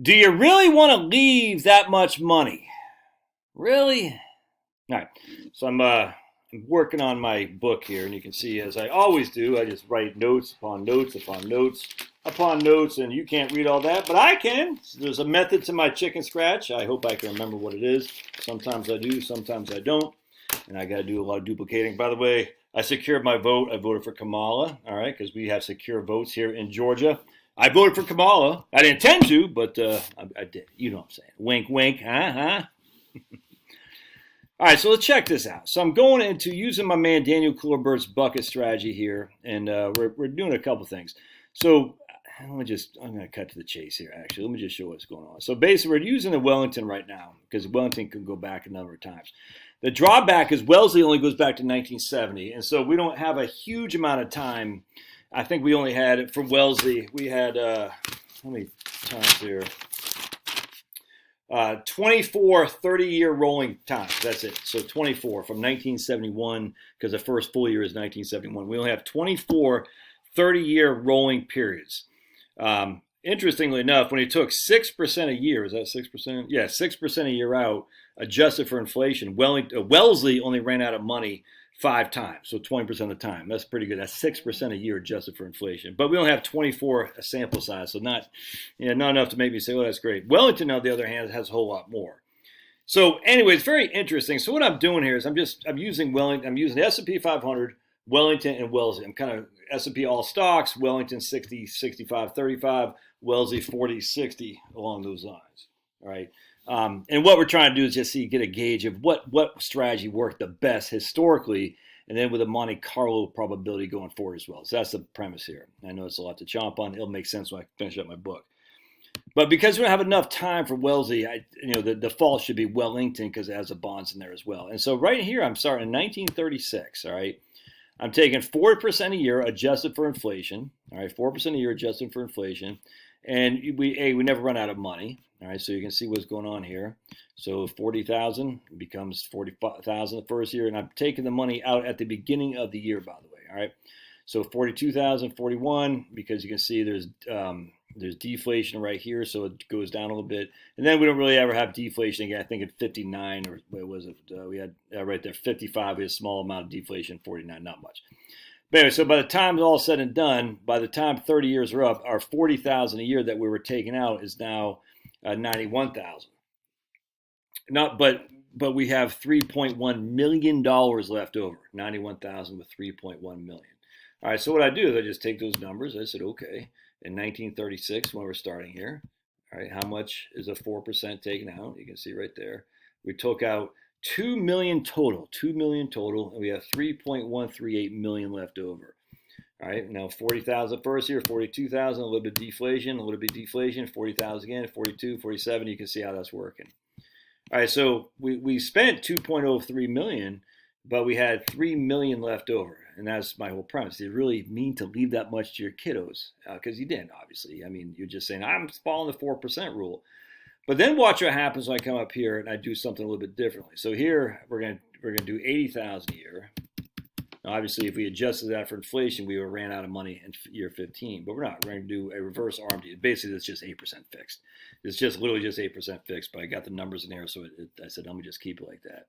Do you really want to leave that much money? Really? All right. So I'm working on my book here, and you can see, as I always do, I just write notes upon notes upon notes upon notes, and you can't read all that, but I can. So there's a method to my chicken scratch. I hope I can remember what it is. Sometimes I do, sometimes I don't, and I got to do a lot of duplicating. By the way, I secured my vote. I voted for Kamala, all right, because we have secure votes here in Georgia. I voted for Kamala. I didn't intend to, but I did. You know what I'm saying. Wink, wink, huh? All right, so let's check this out. So I'm going into using my man Daniel Coulebert's bucket strategy here, and we're doing a couple things. So I'm going to cut to the chase here, actually. Let me just show what's going on. So basically, we're using the Wellington right now, because Wellington can go back a number of times. The drawback is Wellesley only goes back to 1970, and so we don't have a huge amount of time. I think we only had, for Wellesley, we had, how many times here? 24 30-year rolling times. That's it. So 24 from 1971, because the first full year is 1971. We only have 24 30-year rolling periods. Interestingly enough, when he took 6% a year, is that 6%? Yeah, 6% a year out, adjusted for inflation, Wellesley only ran out of money 5 times, so 20% of the time. That's pretty good. That's 6% a year adjusted for inflation. But we only have 24 a sample size, so not enough to make me say, well, that's great. Wellington, on the other hand, has a whole lot more. So anyway, it's very interesting. So what I'm doing here is I'm using Wellington. I'm using the S&P 500, Wellington, and Wellesley. I'm kind of S&P all stocks, Wellington 60, 65, 35, Wellesley 40, 60, along those lines. All right. And what we're trying to do is just get a gauge of what strategy worked the best historically, and then with a Monte Carlo probability going forward as well. So that's the premise here. I know it's a lot to chomp on. It'll make sense when I finish up my book. But because we don't have enough time for Wellesley, the default should be Wellington because it has the bonds in there as well. And so right here, I'm starting in 1936. All right. I'm taking 4% a year adjusted for inflation. All right, 4% a year adjusted for inflation. And we never run out of money. All right, so you can see what's going on here. So 40,000 becomes 45,000 the first year, and I'm taking the money out at the beginning of the year, by the way. All right, so 42,000, 41, because you can see there's deflation right here, so it goes down a little bit, and then we don't really ever have deflation again. I think at 59, or what was it? We had right there 55. We had a small amount of deflation. 49, not much. But anyway, so by the time it's all said and done, by the time 30 years are up, our 40,000 a year that we were taking out is now 91,000. Not, but we have $3.1 million left over. 91,000 with 3.1 million. All right, so what I do is I just take those numbers. I said, okay, in 1936, when we're starting here, all right, how much is a 4% taken out? You can see right there. We took out 2 million total, and we have 3.138 million left over. All right, now 40,000 first year, 42,000, a little bit deflation, 40,000 again, 42, 47. You can see how that's working. All right, so we spent 2.03 million, but we had 3 million left over, and that's my whole premise. Did it really mean to leave that much to your kiddos? Because you didn't, obviously. I mean, you're just saying I'm following the 4% rule. But then watch what happens when I come up here and I do something a little bit differently. So here we're gonna do 80,000 a year. Now, obviously, if we adjusted that for inflation, we would have ran out of money in year 15. But we're not. We're going to do a reverse RMD. Basically, it's just 8% fixed. It's just literally just 8% fixed. But I got the numbers in here, so I said, let me just keep it like that.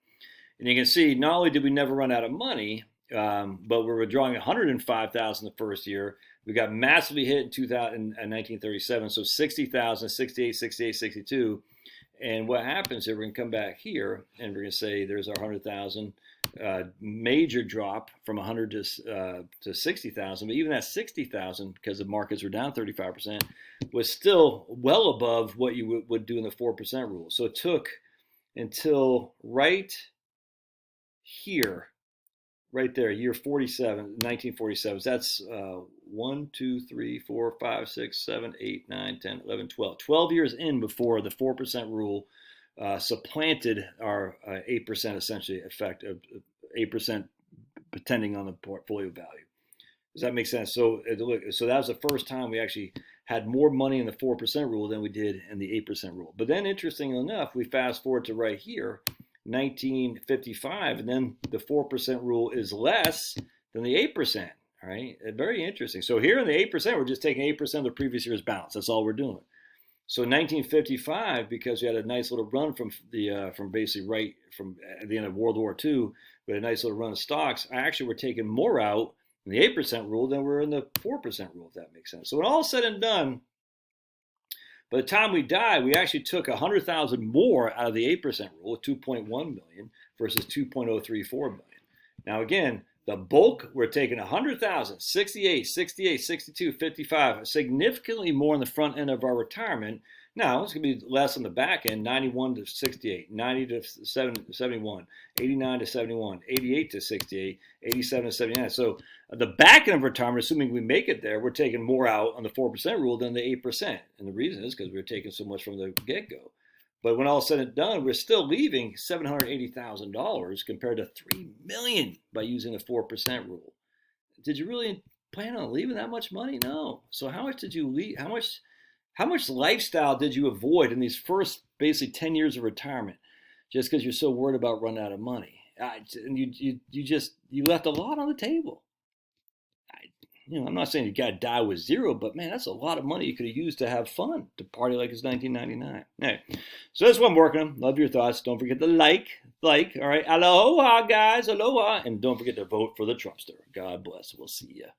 And you can see, not only did we never run out of money, but we're withdrawing 105,000 the first year. We got massively hit in 1937, so 60,000, 68, 68, 62. And what happens here, we're going to come back here, and we're going to say there's our 100,000. Major drop from 100 to 60,000, but even that 60,000, because the markets were down 35%, was still well above what you would do in the 4% rule. So it took until right here, right there, year 47, 1947. So that's 1, 2, 3, 4, 5, 6, 7, 8, 9, 10, 11, 12. 12 years in before the 4% rule supplanted our 8% essentially effect of 8% pretending on the portfolio value. Does that make sense? So that was the first time we actually had more money in the 4% rule than we did in the 8% rule. But then, interestingly enough, we fast forward to right here, 1955, and then the 4% rule is less than the 8%. All right, very interesting. So here in the 8%, we're just taking 8% of the previous year's balance. That's all we're doing. So in 1955, because we had a nice little run from basically right from at the end of World War II, we had a nice little run of stocks. I actually were taking more out in the 8% rule than we're in the 4% rule, if that makes sense. So when all said and done, by the time we died, we actually took 100,000 more out of the 8% rule, 2.1 million versus 2.034 million. Now again, the bulk, we're taking 100,000, 68, 68, 62, 55, significantly more in the front end of our retirement. Now, it's going to be less on the back end, 91 to 68, 90 to 71, 89 to 71, 88 to 68, 87 to 79. So the back end of retirement, assuming we make it there, we're taking more out on the 4% rule than the 8%. And the reason is because we're taking so much from the get-go. But when all is said and done, we're still leaving $780,000 compared to $3 million by using the 4% rule. Did you really plan on leaving that much money? No. So how much did you leave? How much lifestyle did you avoid in these first basically 10 years of retirement just because you're so worried about running out of money? And you left a lot on the table. I'm not saying you got to die with zero, but man, that's a lot of money you could have used to have fun, to party like it's 1999. Hey, so that's what I'm working on. Love your thoughts. Don't forget to like. All right. Aloha, guys. Aloha. And don't forget to vote for the Trumpster. God bless. We'll see ya.